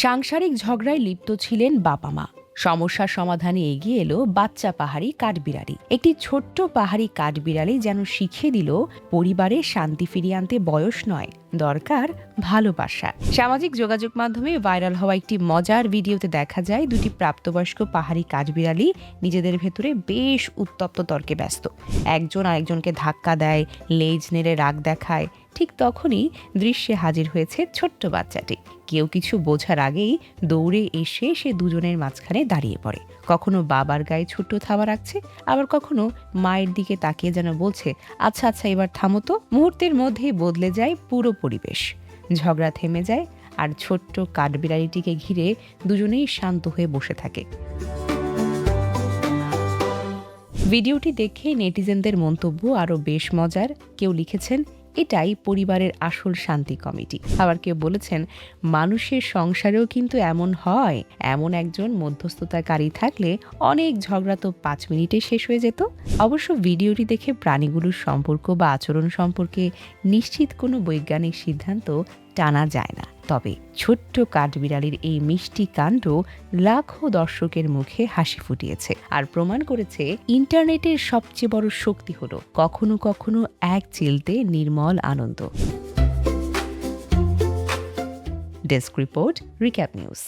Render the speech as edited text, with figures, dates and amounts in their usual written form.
সাংসারিক ঝগড়ায় লিপ্ত ছিলেন বাবা মা। সমস্যার সমাধানে এগিয়ে এলো বাচ্চা পাহাড়ি কাঠবিড়ালি। একটি ছোট্ট পাহাড়ি কাঠবিড়ালি যেন শিখিয়ে দিল পরিবারে শান্তি ফিরিয়ে আনতে বয়স নয়, দরকার ভালোবাসা। সামাজিক যোগাযোগ মাধ্যমে ভাইরাল হওয়া একটি মজার ভিডিওতে দেখা যায় দুটি প্রাপ্তবয়স্ক পাহাড়ি কাঠবিড়ালি নিজেদের ভেতরে বেশ উত্তপ্ত তর্কে ব্যস্ত। একজন আরেকজনকে ধাক্কা দেয়, লেজ নেড়ে রাগ দেখায়। ঠিক তখনই দৃশ্যে হাজির হয়েছে ছোট্ট বাচ্চাটি। কেউ কিছু বোঝার আগেই দৌড়ে এসে সে দুজনের মাঝখানে দাঁড়িয়ে পড়ে। কখনো বাবার গায়ে ছোট্ট থাবা রাখছে, আবার কখনো মায়ের দিকে তাকিয়ে যেন বলছে, আচ্ছা আচ্ছা এবার থামো তো। মুহূর্তের মধ্যেই বদলে যায় পুরো পরিবেশ। ঝগড়া থেমে যায়, আর ছোট্ট কাঠবিড়ালিটিকে ঘিরে দুজনেই শান্ত হয়ে বসে থাকে। ভিডিওটি দেখে নেটিজেনদের মন্তব্য আরও বেশ মজার। কেউ লিখেছেন, এটাই পরিবারের আসল শান্তি কমিটি। আবার কেউ বলেছেন, মানুষের সংসারেও কিন্তু এমন হয়। এমন একজন মধ্যস্থতাকারী থাকলে অনেক ঝগড়া তো 5 মিনিটে শেষ হয়ে যেত। অবশ্য ভিডিওটি দেখে প্রাণীগুলোর সম্পর্ক বা আচরণ সম্পর্কে নিশ্চিত কোনো বৈজ্ঞানিক সিদ্ধান্ত টানা যায় না। তবে ছোট্ট কাঠবিড়ালির এই মিষ্টি কাণ্ড লাখো দর্শকের মুখে হাসি ফুটিয়েছে, আর প্রমাণ করেছে ইন্টারনেটের সবচেয়ে বড় শক্তি হলো কখনো কখনো এক চিলতে নির্মল আনন্দ। Desk report, recap news.